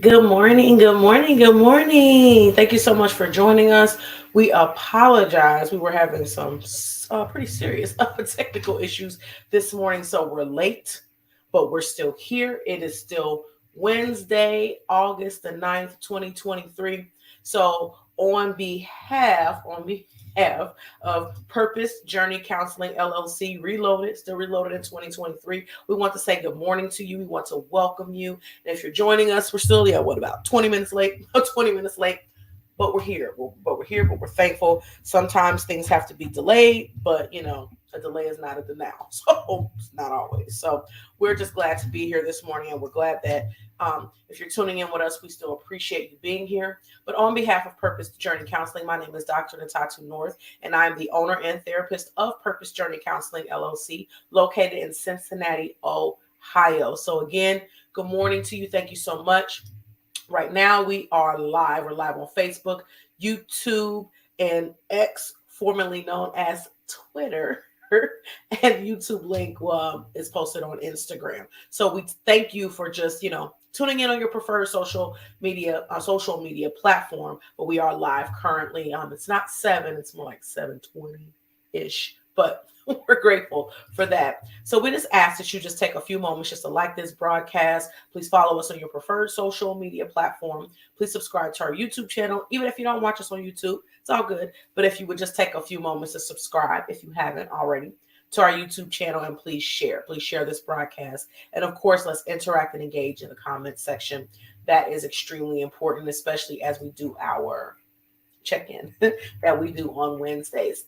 Good morning, good morning, good morning. Thank you so much for joining us. We apologize. We were having some pretty serious technical issues this morning, so we're late, but we're still here. It is still Wednesday, August the 9th, 2023. So on behalf of Purpose Journey Counseling LLC, Reloaded, still reloaded in 2023, we want to say good morning to you. We want to welcome you. And if you're joining us, we're still, about 20 minutes late, 20 minutes late, but we're here. But we're thankful. Sometimes things have to be delayed, but a delay is not a denial. So it's not always. So we're just glad to be here this morning, and we're glad that if you're tuning in with us, we still appreciate you being here. But on behalf of Purpose Journey Counseling, my name is Dr. Natatu North, and I'm the owner and therapist of Purpose Journey Counseling LLC, located in Cincinnati, Ohio. So again, good morning to you. Thank you so much. Right now, we are live. We're live on Facebook, YouTube, and X, formerly known as Twitter. And YouTube link is posted on Instagram. So we thank you for just, tuning in on your preferred social media platform. But we are live currently. It's not 7, it's more like 7:20-ish. But we're grateful for that. So we just ask that you just take a few moments just to like this broadcast. Please follow us on your preferred social media platform. Please subscribe to our YouTube channel. Even if you don't watch us on YouTube, it's all good. But if you would just take a few moments to subscribe, if you haven't already, to our YouTube channel, and please share. Please share this broadcast. And of course, let's interact and engage in the comment section. That is extremely important, especially as we do our check-in that we do on Wednesdays.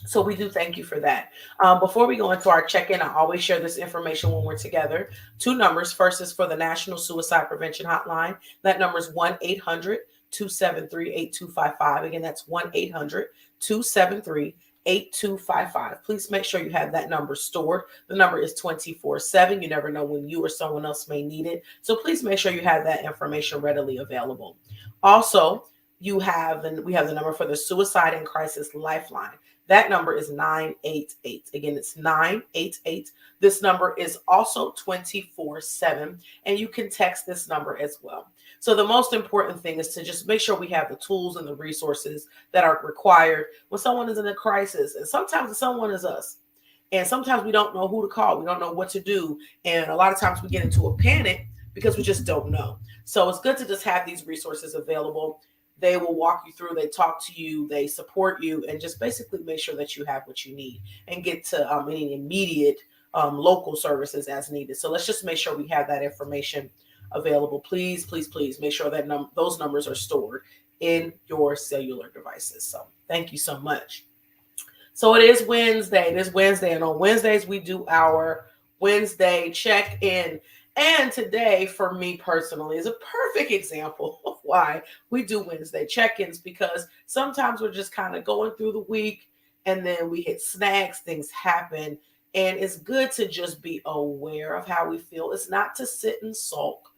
So we do thank you for that. Before we go into our check-in, I always share this information when we're together. 2 numbers. First is for the National Suicide Prevention Hotline. That number is 1-800-273-8255. Again, that's 1-800-273-8255. Please make sure you have that number stored. The number is 24/7. You never know when you or someone else may need it. So please make sure you have that information readily available. Also, we have the number for the Suicide and Crisis Lifeline. That number is 988. Again, it's 988. This number is also 24/7, and you can text this number as well. So the most important thing is to just make sure we have the tools and the resources that are required when someone is in a crisis. And sometimes someone is us. And sometimes we don't know who to call. We don't know what to do. And a lot of times we get into a panic because we just don't know. So it's good to just have these resources available. They will walk you through, they talk to you, they support you, and just basically make sure that you have what you need and get to any immediate local services as needed. So let's just make sure we have that information available. Please, please, please make sure that those numbers are stored in your cellular devices. So thank you so much. So it is Wednesday. And on Wednesdays, we do our Wednesday check-in. And today, for me personally, is a perfect example of why we do Wednesday check-ins, because sometimes we're just kind of going through the week and then we hit snags, things happen, and it's good to just be aware of how we feel. It's not to sit and sulk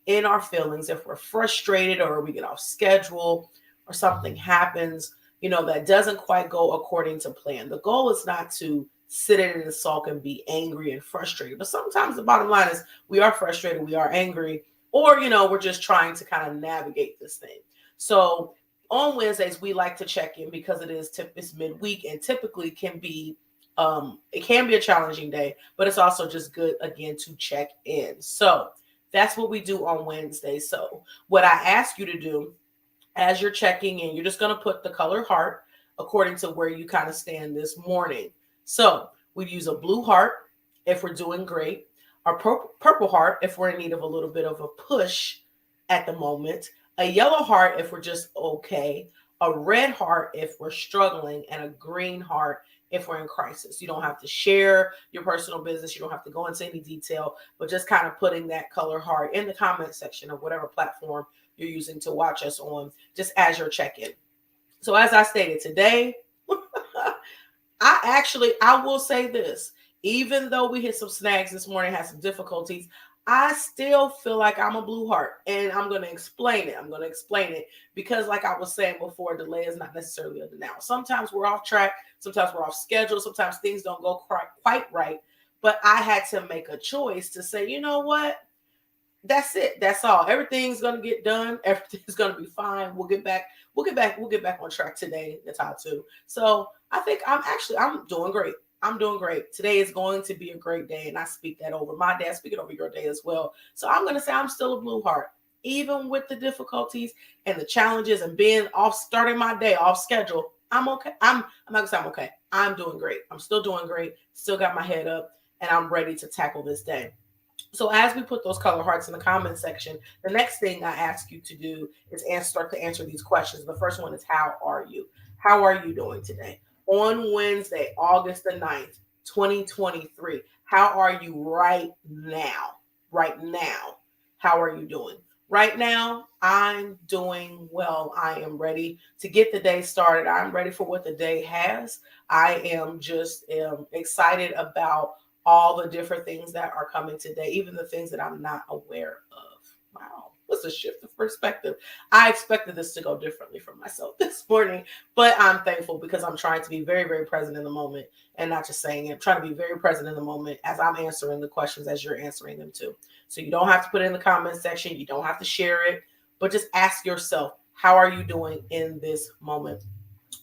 in our feelings if we're frustrated or we get off schedule or something happens, that doesn't quite go according to plan. The goal is not to sit in and sulk and be angry and frustrated. But sometimes the bottom line is we are frustrated, we are angry, or, we're just trying to kind of navigate this thing. So on Wednesdays, we like to check in because it's midweek, and typically it can be a challenging day, but it's also just good, again, to check in. So that's what we do on Wednesday. So what I ask you to do As you're checking in, you're just going to put the color heart according to where you kind of stand this morning. So we'd use a blue heart if we're doing great, a purple heart if we're in need of a little bit of a push at the moment, a yellow heart if we're just okay, a red heart if we're struggling, and a green heart if we're in crisis. You don't have to share your personal business. You don't have to go into any detail, but just kind of putting that color heart in the comment section of whatever platform you're using to watch us on, just as your check-in. So as I stated today, I will say this, even though we hit some snags this morning, had some difficulties, I still feel like I'm a blue heart, and I'm going to explain it. Because like I was saying before, delay is not necessarily a denial. Sometimes we're off track. Sometimes we're off schedule. Sometimes things don't go quite right. But I had to make a choice to say, you know what? That's it. That's all. Everything's gonna get done. Everything's gonna be fine. We'll get back on track today. That's how to. So I think I'm doing great. I'm doing great. Today is going to be a great day, and I speak that over my day. I speak it over your day as well. So I'm gonna say I'm still a blue heart, even with the difficulties and the challenges and being off, starting my day off schedule. I'm okay. I'm not gonna say I'm okay. I'm doing great. I'm still doing great. Still got my head up, and I'm ready to tackle this day. So as we put those color hearts in the comment section, the next thing I ask you to do is start to answer these questions. The first one is, how are you? How are you doing today? On Wednesday, August the 9th, 2023, how are you right now? Right now, how are you doing? Right now, I'm doing well. I am ready to get the day started. I'm ready for what the day has. I am just excited about all the different things that are coming today, even the things that I'm not aware of. Wow, what's a shift of perspective? I expected this to go differently for myself this morning, but I'm thankful because I'm trying to be very, very present in the moment and not just saying it. I'm trying to be very present in the moment as I'm answering the questions as you're answering them too. So you don't have to put it in the comment section. You don't have to share it, but just ask yourself, how are you doing in this moment?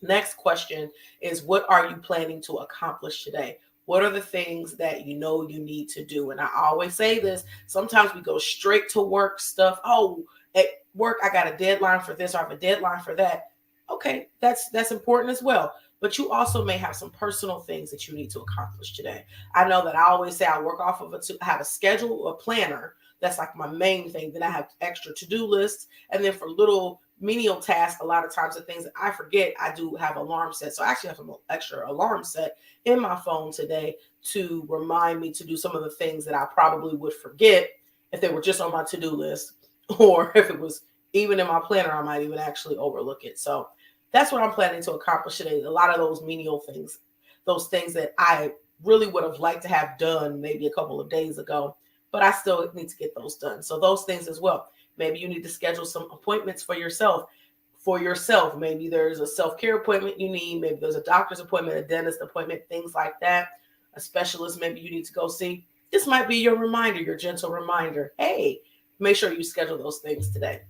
Next question is, what are you planning to accomplish today? What are the things that you know you need to do? And I always say this, sometimes we go straight to work stuff. Oh, at work, I got a deadline for this, or I have a deadline for that. Okay, that's important as well. But you also may have some personal things that you need to accomplish today. I know that I always say I work off of have a schedule, a planner. That's like my main thing. Then I have extra to-do lists. And then for little menial tasks, a lot of times the things that I forget, I do have alarm set. So I actually have some extra alarm set in my phone today to remind me to do some of the things that I probably would forget if they were just on my to-do list, or if it was even in my planner, I might even actually overlook it. So that's what I'm planning to accomplish today. A lot of those menial things, those things that I really would have liked to have done maybe a couple of days ago, but I still need to get those done. So those things as well. Maybe you need to schedule some appointments for yourself. Maybe there's a self-care appointment you need. Maybe there's a doctor's appointment, a dentist appointment, things like that. A specialist maybe you need to go see. This might be your reminder, your gentle reminder. Hey, make sure you schedule those things today.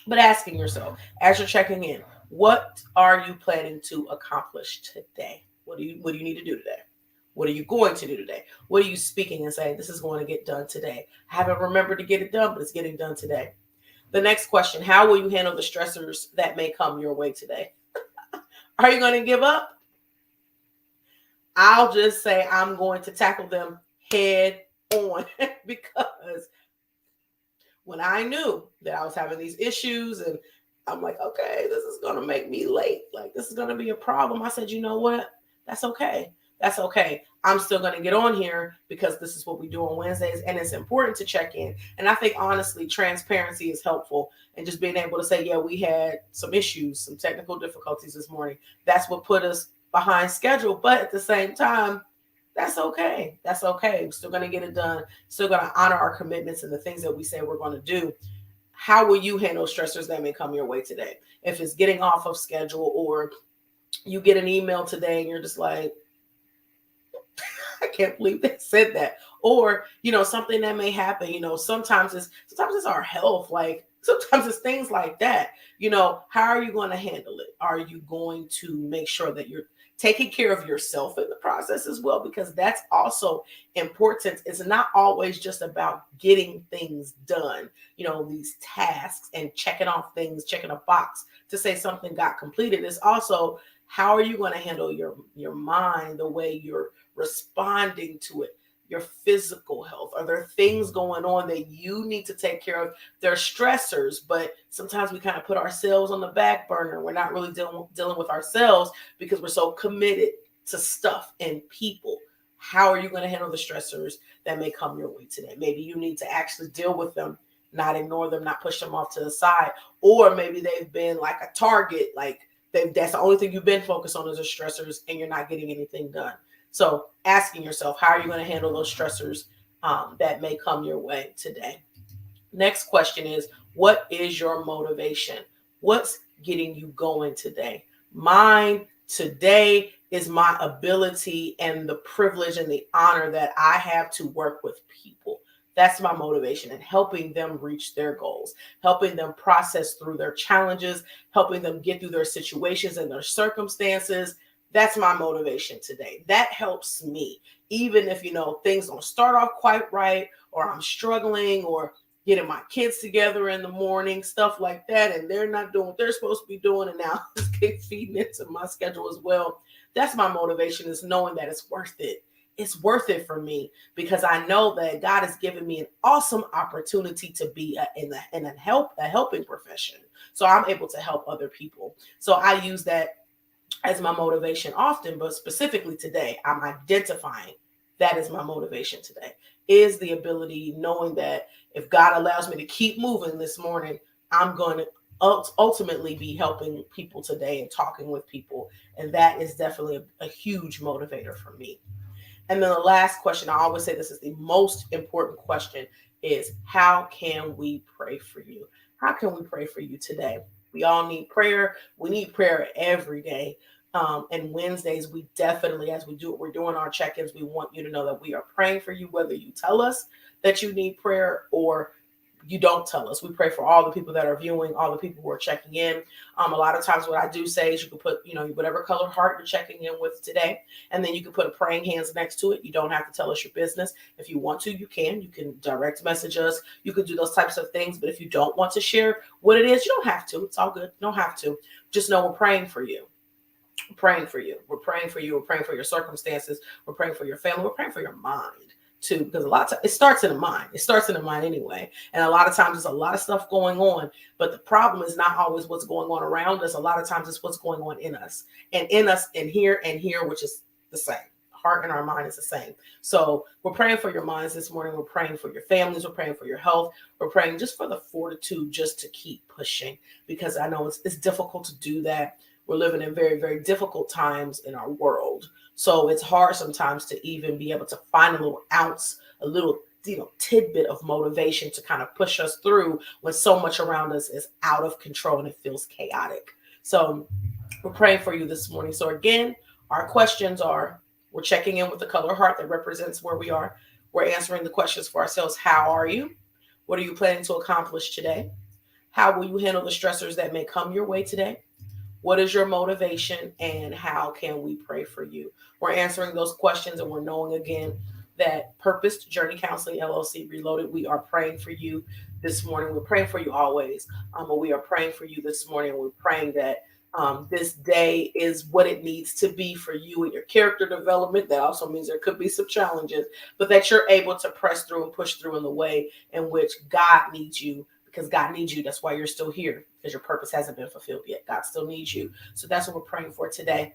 But asking yourself, as you're checking in, what are you planning to accomplish today? What do you need to do today? What are you going to do today? What are you speaking and saying, this is going to get done today? I haven't remembered to get it done, but it's getting done today. The next question, how will you handle the stressors that may come your way today? Are you going to give up? I'll just say I'm going to tackle them head on because when I knew that I was having these issues and I'm like, okay, this is going to make me late. Like, this is going to be a problem. I said, you know what? That's okay. That's okay. I'm still going to get on here because this is what we do on Wednesdays, and it's important to check in. And I think, honestly, transparency is helpful, and just being able to say, yeah, we had some issues, some technical difficulties this morning. That's what put us behind schedule. But at the same time, that's okay. That's okay. We're still going to get it done. Still going to honor our commitments and the things that we say we're going to do. How will you handle stressors that may come your way today? If it's getting off of schedule, or you get an email today and you're just like, I can't believe they said that. Or, something that may happen, sometimes it's our health. Like, Sometimes it's things like that. How are you going to handle it? Are you going to make sure that you're taking care of yourself in the process as well? Because that's also important. It's not always just about getting things done, these tasks and checking off things, checking a box to say something got completed. It's also, how are you going to handle your mind, the way you're responding to it, your physical health? Are there things going on that you need to take care of? They're stressors, but sometimes we kind of put ourselves on the back burner. We're not really dealing with ourselves because we're so committed to stuff and people. How are you going to handle the stressors that may come your way today? Maybe you need to actually deal with them, not ignore them, not push them off to the side. Or maybe they've been like a target, like that's the only thing you've been focused on is the stressors and you're not getting anything done. So asking yourself, how are you going to handle those stressors that may come your way today? Next question is, what is your motivation? What's getting you going today? Mine today is my ability and the privilege and the honor that I have to work with people. That's my motivation, and helping them reach their goals, helping them process through their challenges, helping them get through their situations and their circumstances. That's my motivation today. That helps me. Even if, things don't start off quite right, or I'm struggling, or getting my kids together in the morning, stuff like that, and they're not doing what they're supposed to be doing, and now it's feeding into my schedule as well. That's my motivation, is knowing that it's worth it. It's worth it for me because I know that God has given me an awesome opportunity to be in a helping profession. So I'm able to help other people. So I use that as my motivation often, but specifically today, I'm identifying that is my motivation today, is the ability, knowing that if God allows me to keep moving this morning, I'm going to ultimately be helping people today and talking with people. And that is definitely a huge motivator for me. And then the last question, I always say this is the most important question, is how can we pray for you? How can we pray for you today? We all need prayer. We need prayer every day. And Wednesdays, we definitely, as we're doing our check-ins, we want you to know that we are praying for you, whether you tell us that you need prayer or you don't tell us. We pray for all the people that are viewing, all the people who are checking in. A lot of times what I do say is you can put, whatever color heart you're checking in with today, and then you can put a praying hands next to it. You don't have to tell us your business. If you want to, you can. You can direct message us. You can do those types of things. But if you don't want to share what it is, you don't have to. It's all good. You don't have to. Just know we're praying for you. We're praying for you. We're praying for you. We're praying for your circumstances. We're praying for your family. We're praying for your mind too, because a lot of times it starts in the mind. It starts in the mind anyway. And a lot of times there's a lot of stuff going on, but the problem is not always what's going on around us. A lot of times it's what's going on in us, and here, which is the same. Heart and our mind is the same. So we're praying for your minds this morning. We're praying for your families. We're praying for your health. We're praying just for the fortitude just to keep pushing, because I know it's difficult to do that. We're living in very, very difficult times in our world. So it's hard sometimes to even be able to find a little ounce, a little, tidbit of motivation to kind of push us through when so much around us is out of control and it feels chaotic. So we're praying for you this morning. So again, our questions are, we're checking in with the color heart that represents where we are. We're answering the questions for ourselves. How are you? What are you planning to accomplish today? How will you handle the stressors that may come your way today? What is your motivation, and how can we pray for you? We're answering those questions, and we're knowing again that Purpose Journey Counseling LLC Reloaded, we are praying for you this morning. We're praying for you always, but we are praying for you this morning. We're praying that this day is what it needs to be for you and your character development. That also means there could be some challenges, but that you're able to press through and push through in the way in which God needs you, because God needs you. That's why you're still here, because your purpose hasn't been fulfilled yet. God still needs you. So that's what we're praying for today.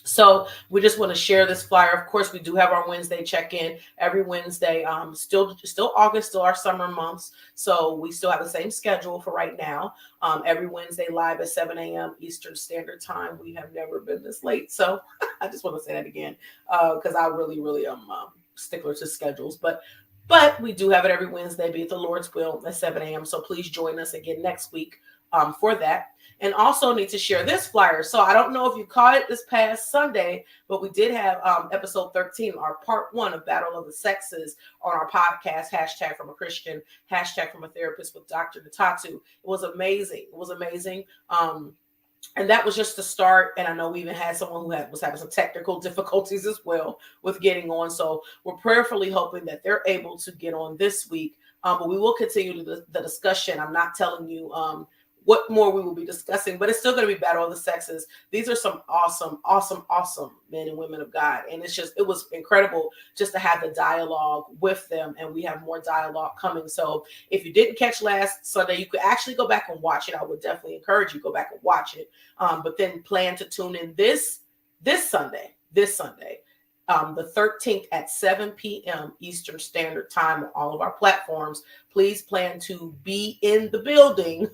So we just want to share this flyer. Of course, we do have our Wednesday check-in every Wednesday. Still August, still our summer months. So we still have the same schedule for right now. Every Wednesday live at 7 a.m. Eastern Standard Time. We have never been this late. So I just want to say that again, because I really, really am stickler to schedules. But we do have it every Wednesday, be it the Lord's will, at 7 a.m. So please join us again next week for that. And also need to share this flyer. So I don't know if you caught it this past Sunday, but we did have episode 13, our part 1 of Battle of the Sexes on our podcast, hashtag from a Christian, hashtag from a therapist with Dr. Natatu. It was amazing. It was amazing. And that was just the start. And I know we even had someone who was having some technical difficulties as well with getting on. So we're prayerfully hoping that they're able to get on this week. But we will continue the discussion. I'm not telling you what more we will be discussing, but it's still going to be Battle of the Sexes. These are some awesome, awesome, awesome men and women of God. And it was incredible just to have the dialogue with them. And we have more dialogue coming. So if you didn't catch last Sunday, you could actually go back and watch it. I would definitely encourage you to go back and watch it. But then plan to tune in this Sunday, the 13th at 7 p.m. Eastern Standard Time on all of our platforms. Please plan to be in the building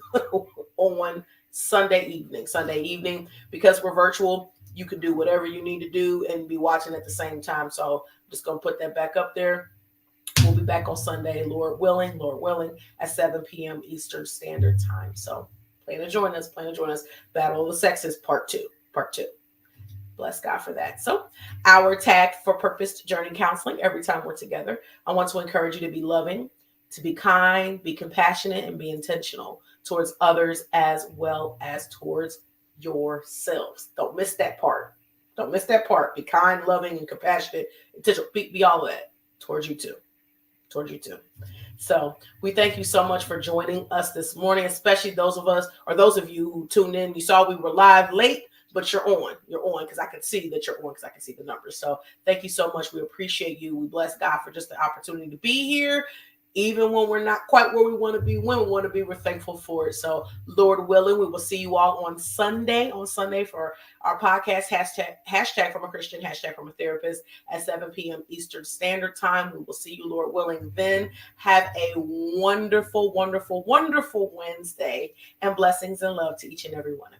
on Sunday evening, because we're virtual. You can do whatever you need to do and be watching at the same time. So I'm just going to put that back up there. We'll be back on Sunday, Lord willing, at 7 p.m. Eastern Standard Time. So plan to join us. Battle of the Sexes, part 2. Bless God for that. So our tag for Purpose Journey Counseling, every time we're together, I want to encourage you to be loving, to be kind, be compassionate, and be intentional towards others as well as towards yourselves. Don't miss that part. Be kind, loving, and compassionate. Intentional. Be all of that towards you too. So we thank you so much for joining us this morning, especially those of you who tuned in. You saw we were live late, but you're on because I can see that you're on, because I can see the numbers. So thank you so much. We appreciate you. We bless God for just the opportunity to be here. Even when we're not quite where we want to be, we're thankful for it. So Lord willing, we will see you all on Sunday for our podcast, hashtag from a Christian, hashtag from a therapist at 7 p.m. Eastern Standard Time. We will see you, Lord willing, then. Have a wonderful, wonderful, wonderful Wednesday, and blessings and love to each and every one of you.